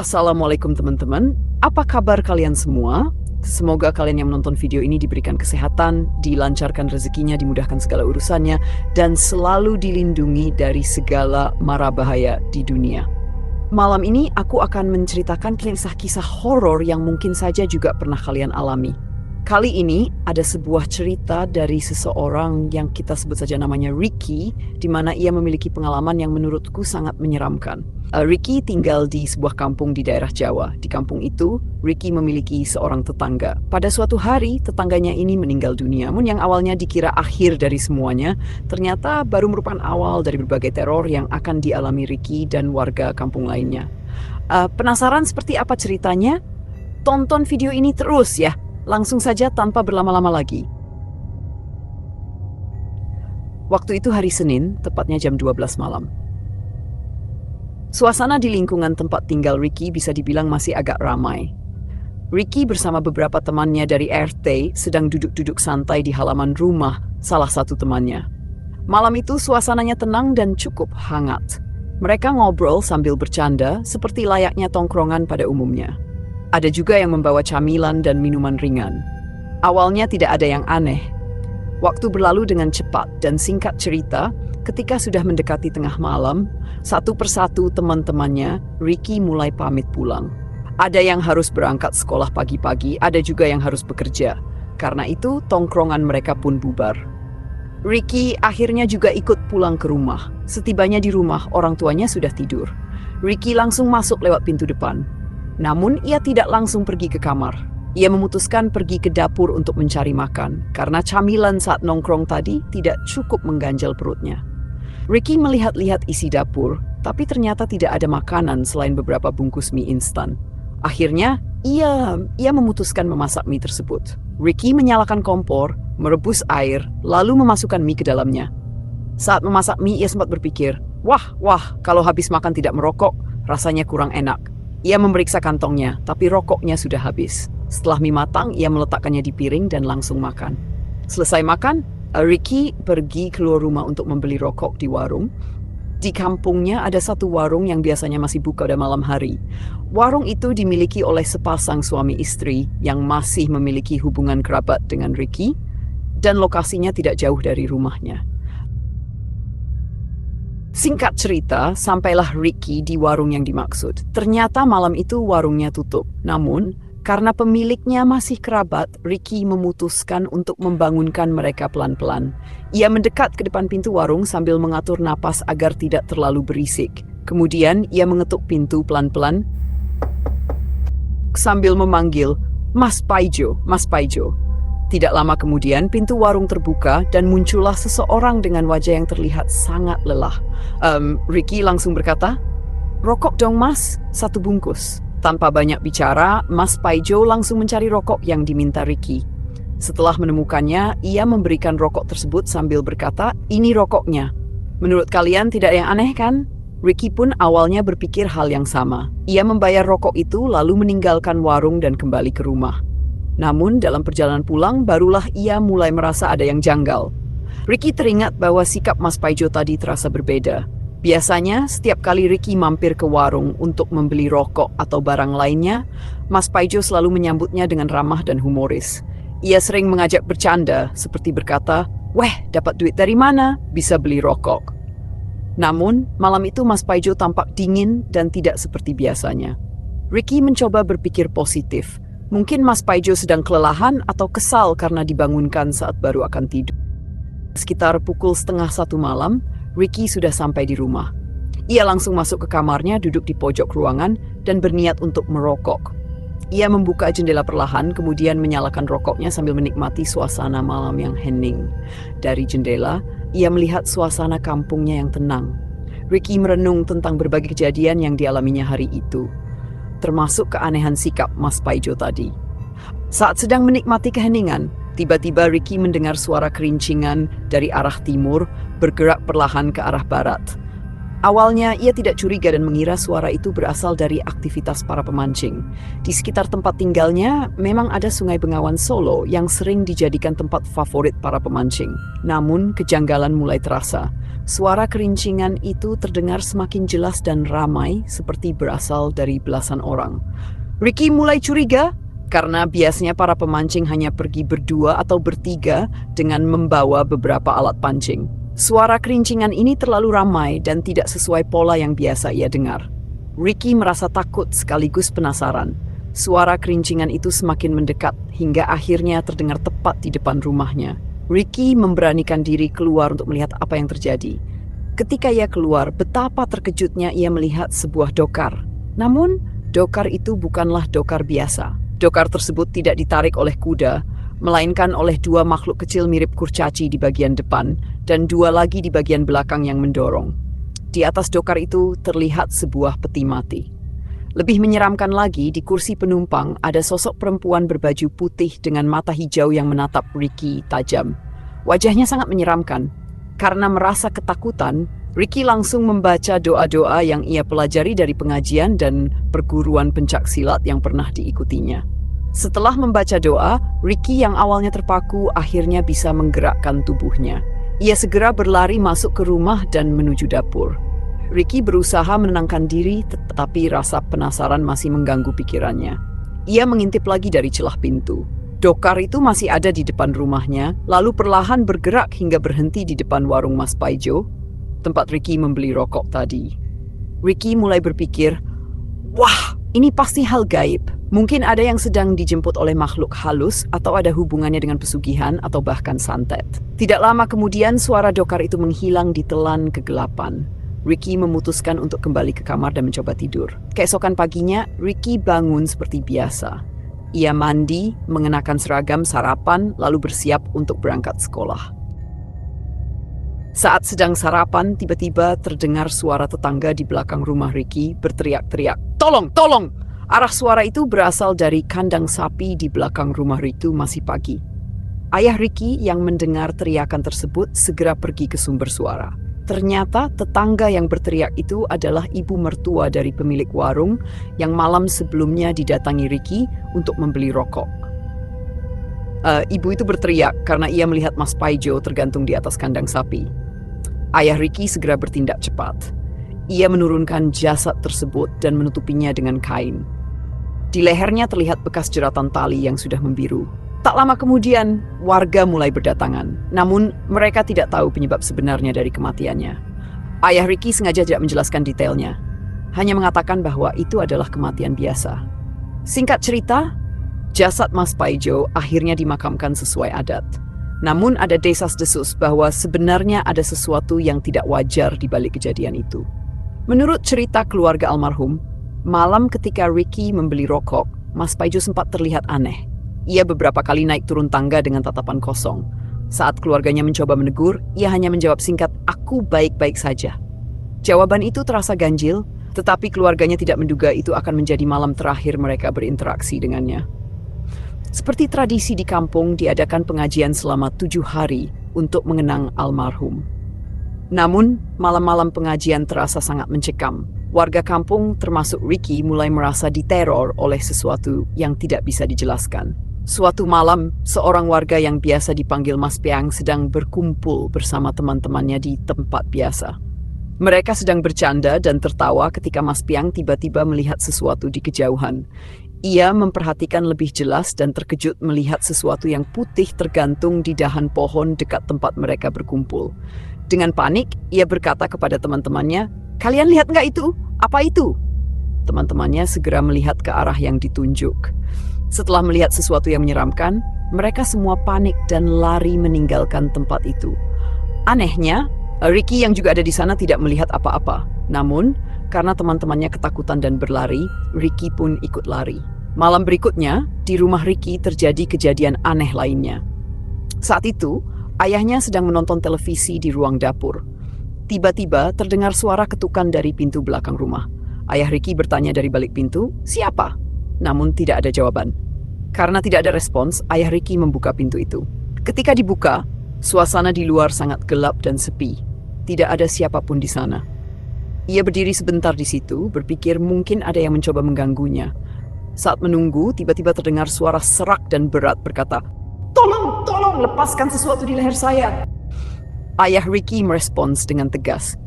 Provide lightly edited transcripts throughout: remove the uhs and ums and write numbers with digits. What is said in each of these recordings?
Assalamualaikum teman-teman, apa kabar kalian semua? Semoga kalian yang menonton video ini diberikan kesehatan, dilancarkan rezekinya, dimudahkan segala urusannya, dan selalu dilindungi dari segala mara bahaya di dunia. Malam ini aku akan menceritakan kisah-kisah horor yang mungkin saja juga pernah kalian alami. Kali ini ada sebuah cerita dari seseorang yang kita sebut saja namanya Ricky, di mana ia memiliki pengalaman yang menurutku sangat menyeramkan. Ricky tinggal di sebuah kampung di daerah Jawa. Di kampung itu, Ricky memiliki seorang tetangga. Pada suatu hari, tetangganya ini meninggal dunia. Namun yang awalnya dikira akhir dari semuanya, ternyata baru merupakan awal dari berbagai teror yang akan dialami Ricky dan warga kampung lainnya. Penasaran seperti apa ceritanya? Tonton video ini terus ya. Langsung saja tanpa berlama-lama lagi. Waktu itu hari Senin, tepatnya jam 12 malam. Suasana di lingkungan tempat tinggal Ricky bisa dibilang masih agak ramai. Ricky bersama beberapa temannya dari RT sedang duduk-duduk santai di halaman rumah salah satu temannya. Malam itu suasananya tenang dan cukup hangat. Mereka ngobrol sambil bercanda seperti layaknya tongkrongan pada umumnya. Ada juga yang membawa camilan dan minuman ringan. Awalnya tidak ada yang aneh. Waktu berlalu dengan cepat dan singkat cerita, ketika sudah mendekati tengah malam, satu persatu teman-temannya, Ricky mulai pamit pulang. Ada yang harus berangkat sekolah pagi-pagi, ada juga yang harus bekerja. Karena itu, tongkrongan mereka pun bubar. Ricky akhirnya juga ikut pulang ke rumah. Setibanya di rumah, orang tuanya sudah tidur. Ricky langsung masuk lewat pintu depan. Namun, ia tidak langsung pergi ke kamar. Ia memutuskan pergi ke dapur untuk mencari makan, karena camilan saat nongkrong tadi tidak cukup mengganjal perutnya. Ricky melihat-lihat isi dapur, tapi ternyata tidak ada makanan selain beberapa bungkus mie instan. Akhirnya, ia memutuskan memasak mie tersebut. Ricky menyalakan kompor, merebus air, lalu memasukkan mie ke dalamnya. Saat memasak mie, ia sempat berpikir, wah, kalau habis makan tidak merokok, rasanya kurang enak. Ia memeriksa kantongnya, tapi rokoknya sudah habis. Setelah mie matang, ia meletakkannya di piring dan langsung makan. Selesai makan, Ricky pergi keluar rumah untuk membeli rokok di warung. Di kampungnya ada satu warung yang biasanya masih buka pada malam hari. Warung itu dimiliki oleh sepasang suami istri yang masih memiliki hubungan kerabat dengan Ricky, dan lokasinya tidak jauh dari rumahnya. Singkat cerita, sampailah Ricky di warung yang dimaksud. Ternyata malam itu warungnya tutup. Namun, karena pemiliknya masih kerabat, Ricky memutuskan untuk membangunkan mereka pelan-pelan. Ia mendekat ke depan pintu warung sambil mengatur napas agar tidak terlalu berisik. Kemudian, ia mengetuk pintu pelan-pelan sambil memanggil, "Mas Paijo, Mas Paijo." Tidak lama kemudian, pintu warung terbuka dan muncullah seseorang dengan wajah yang terlihat sangat lelah. Ricky langsung berkata, "Rokok dong mas, satu bungkus." Tanpa banyak bicara, Mas Paijo langsung mencari rokok yang diminta Ricky. Setelah menemukannya, ia memberikan rokok tersebut sambil berkata, "Ini rokoknya." Menurut kalian tidak yang aneh kan? Ricky pun awalnya berpikir hal yang sama. Ia membayar rokok itu lalu meninggalkan warung dan kembali ke rumah. Namun dalam perjalanan pulang barulah ia mulai merasa ada yang janggal. Ricky teringat bahwa sikap Mas Paijo tadi terasa berbeda. Biasanya setiap kali Ricky mampir ke warung untuk membeli rokok atau barang lainnya, Mas Paijo selalu menyambutnya dengan ramah dan humoris. Ia sering mengajak bercanda seperti berkata, "Weh, dapat duit dari mana? Bisa beli rokok." Namun malam itu Mas Paijo tampak dingin dan tidak seperti biasanya. Ricky mencoba berpikir positif. Mungkin Mas Paijo sedang kelelahan atau kesal karena dibangunkan saat baru akan tidur. Sekitar pukul 12:30 malam, Ricky sudah sampai di rumah. Ia langsung masuk ke kamarnya, duduk di pojok ruangan, dan berniat untuk merokok. Ia membuka jendela perlahan, kemudian menyalakan rokoknya sambil menikmati suasana malam yang hening. Dari jendela, ia melihat suasana kampungnya yang tenang. Ricky merenung tentang berbagai kejadian yang dialaminya hari itu, termasuk keanehan sikap Mas Paijo tadi. Saat sedang menikmati keheningan, tiba-tiba Ricky mendengar suara kerincingan dari arah timur bergerak perlahan ke arah barat. Awalnya ia tidak curiga dan mengira suara itu berasal dari aktivitas para pemancing. Di sekitar tempat tinggalnya memang ada Sungai Bengawan Solo yang sering dijadikan tempat favorit para pemancing. Namun kejanggalan mulai terasa. Suara kerincingan itu terdengar semakin jelas dan ramai, seperti berasal dari belasan orang. Ricky mulai curiga, karena biasanya para pemancing hanya pergi berdua atau bertiga dengan membawa beberapa alat pancing. Suara kerincingan ini terlalu ramai dan tidak sesuai pola yang biasa ia dengar. Ricky merasa takut sekaligus penasaran. Suara kerincingan itu semakin mendekat hingga akhirnya terdengar tepat di depan rumahnya. Ricky memberanikan diri keluar untuk melihat apa yang terjadi. Ketika ia keluar, betapa terkejutnya ia melihat sebuah dokar. Namun, dokar itu bukanlah dokar biasa. Dokar tersebut tidak ditarik oleh kuda, melainkan oleh dua makhluk kecil mirip kurcaci di bagian depan dan dua lagi di bagian belakang yang mendorong. Di atas dokar itu terlihat sebuah peti mati. Lebih menyeramkan lagi, di kursi penumpang ada sosok perempuan berbaju putih dengan mata hijau yang menatap Ricky tajam. Wajahnya sangat menyeramkan. Karena merasa ketakutan, Ricky langsung membaca doa-doa yang ia pelajari dari pengajian dan perguruan pencak silat yang pernah diikutinya. Setelah membaca doa, Ricky yang awalnya terpaku akhirnya bisa menggerakkan tubuhnya. Ia segera berlari masuk ke rumah dan menuju dapur. Ricky berusaha menenangkan diri, tetapi rasa penasaran masih mengganggu pikirannya. Ia mengintip lagi dari celah pintu. Dokar itu masih ada di depan rumahnya, lalu perlahan bergerak hingga berhenti di depan warung Mas Paijo, tempat Ricky membeli rokok tadi. Ricky mulai berpikir, wah, ini pasti hal gaib. Mungkin ada yang sedang dijemput oleh makhluk halus atau ada hubungannya dengan pesugihan atau bahkan santet. Tidak lama kemudian suara dokar itu menghilang di telan kegelapan. Ricky memutuskan untuk kembali ke kamar dan mencoba tidur. Keesokan paginya, Ricky bangun seperti biasa. Ia mandi, mengenakan seragam sarapan, lalu bersiap untuk berangkat sekolah. Saat sedang sarapan, tiba-tiba terdengar suara tetangga di belakang rumah Ricky berteriak-teriak, "Tolong, tolong!" Arah suara itu berasal dari kandang sapi di belakang rumah Ricky masih pagi. Ayah Ricky yang mendengar teriakan tersebut segera pergi ke sumber suara. Ternyata tetangga yang berteriak itu adalah ibu mertua dari pemilik warung yang malam sebelumnya didatangi Ricky untuk membeli rokok. Ibu itu berteriak karena ia melihat Mas Paijo tergantung di atas kandang sapi. Ayah Ricky segera bertindak cepat. Ia menurunkan jasad tersebut dan menutupinya dengan kain. Di lehernya terlihat bekas jeratan tali yang sudah membiru. Tak lama kemudian, warga mulai berdatangan. Namun, mereka tidak tahu penyebab sebenarnya dari kematiannya. Ayah Ricky sengaja tidak menjelaskan detailnya. Hanya mengatakan bahwa itu adalah kematian biasa. Singkat cerita, jasad Mas Paijo akhirnya dimakamkan sesuai adat. Namun ada desas-desus bahwa sebenarnya ada sesuatu yang tidak wajar di balik kejadian itu. Menurut cerita keluarga almarhum, malam ketika Ricky membeli rokok, Mas Paijo sempat terlihat aneh. Ia beberapa kali naik turun tangga dengan tatapan kosong. Saat keluarganya mencoba menegur, ia hanya menjawab singkat, "Aku baik-baik saja." Jawaban itu terasa ganjil, tetapi keluarganya tidak menduga itu akan menjadi malam terakhir mereka berinteraksi dengannya. Seperti tradisi di kampung, diadakan pengajian selama 7 hari untuk mengenang almarhum. Namun, malam-malam pengajian terasa sangat mencekam. Warga kampung, termasuk Ricky, mulai merasa diteror oleh sesuatu yang tidak bisa dijelaskan. Suatu malam, seorang warga yang biasa dipanggil Mas Piang sedang berkumpul bersama teman-temannya di tempat biasa. Mereka sedang bercanda dan tertawa ketika Mas Piang tiba-tiba melihat sesuatu di kejauhan. Ia memperhatikan lebih jelas dan terkejut melihat sesuatu yang putih tergantung di dahan pohon dekat tempat mereka berkumpul. Dengan panik, ia berkata kepada teman-temannya, "Kalian lihat nggak itu? Apa itu?" Teman-temannya segera melihat ke arah yang ditunjuk. Setelah melihat sesuatu yang menyeramkan, mereka semua panik dan lari meninggalkan tempat itu. Anehnya, Ricky yang juga ada di sana tidak melihat apa-apa. Namun, karena teman-temannya ketakutan dan berlari, Ricky pun ikut lari. Malam berikutnya, di rumah Ricky terjadi kejadian aneh lainnya. Saat itu, ayahnya sedang menonton televisi di ruang dapur. Tiba-tiba terdengar suara ketukan dari pintu belakang rumah. Ayah Ricky bertanya dari balik pintu, "Siapa?" Namun tidak ada jawaban. Karena tidak ada respons, ayah Ricky membuka pintu itu. Ketika dibuka, suasana di luar sangat gelap dan sepi. Tidak ada siapapun di sana. Ia berdiri sebentar di situ, berpikir mungkin ada yang mencoba mengganggunya. Saat menunggu, tiba-tiba terdengar suara serak dan berat berkata, "Tolong, tolong, lepaskan sesuatu di leher saya." Ayah Ricky merespons dengan tegas.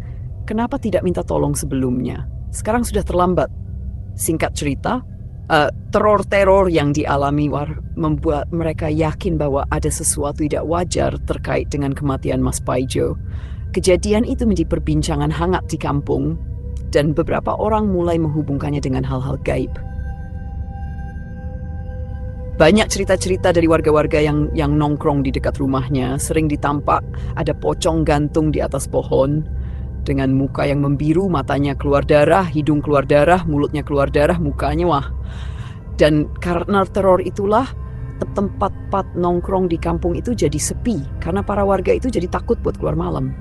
Kenapa tidak minta tolong sebelumnya? Sekarang sudah terlambat. Singkat cerita, teror-teror yang dialami membuat mereka yakin bahwa ada sesuatu tidak wajar terkait dengan kematian Mas Paijo. Kejadian itu menjadi perbincangan hangat di kampung, dan beberapa orang mulai menghubungkannya dengan hal-hal gaib. Banyak cerita-cerita dari warga-warga yang nongkrong di dekat rumahnya. Sering ditampak ada pocong gantung di atas pohon dengan muka yang membiru, matanya keluar darah, hidung keluar darah, mulutnya keluar darah, mukanya wah. Dan karena teror itulah tempat-tempat nongkrong di kampung itu jadi sepi karena para warga itu jadi takut buat keluar malam.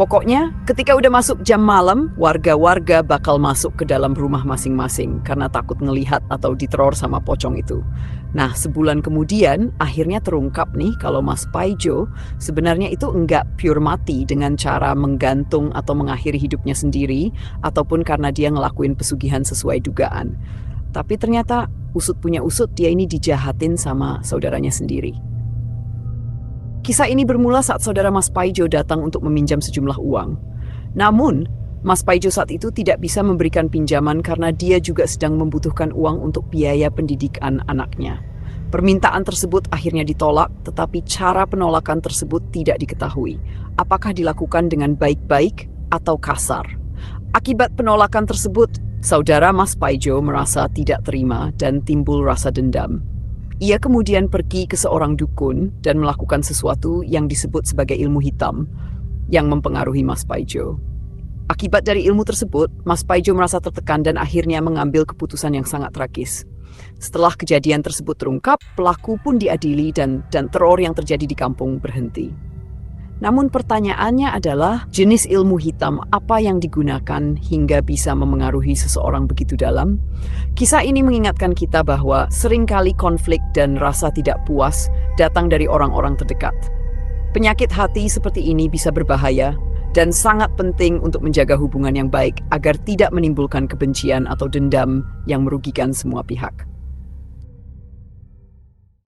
Pokoknya ketika udah masuk jam malam, warga-warga bakal masuk ke dalam rumah masing-masing karena takut ngelihat atau diteror sama pocong itu. Nah, sebulan kemudian akhirnya terungkap nih kalau Mas Paijo sebenarnya itu enggak pure mati dengan cara menggantung atau mengakhiri hidupnya sendiri ataupun karena dia ngelakuin pesugihan sesuai dugaan. Tapi ternyata usut punya usut, dia ini dijahatin sama saudaranya sendiri. Kisah ini bermula saat saudara Mas Paijo datang untuk meminjam sejumlah uang. Namun, Mas Paijo saat itu tidak bisa memberikan pinjaman karena dia juga sedang membutuhkan uang untuk biaya pendidikan anaknya. Permintaan tersebut akhirnya ditolak, tetapi cara penolakan tersebut tidak diketahui. Apakah dilakukan dengan baik-baik atau kasar? Akibat penolakan tersebut, saudara Mas Paijo merasa tidak terima dan timbul rasa dendam. Ia kemudian pergi ke seorang dukun dan melakukan sesuatu yang disebut sebagai ilmu hitam yang mempengaruhi Mas Paijo. Akibat dari ilmu tersebut, Mas Paijo merasa tertekan dan akhirnya mengambil keputusan yang sangat tragis. Setelah kejadian tersebut terungkap, pelaku pun diadili dan teror yang terjadi di kampung berhenti. Namun pertanyaannya adalah jenis ilmu hitam apa yang digunakan hingga bisa memengaruhi seseorang begitu dalam? Kisah ini mengingatkan kita bahwa seringkali konflik dan rasa tidak puas datang dari orang-orang terdekat. Penyakit hati seperti ini bisa berbahaya dan sangat penting untuk menjaga hubungan yang baik agar tidak menimbulkan kebencian atau dendam yang merugikan semua pihak.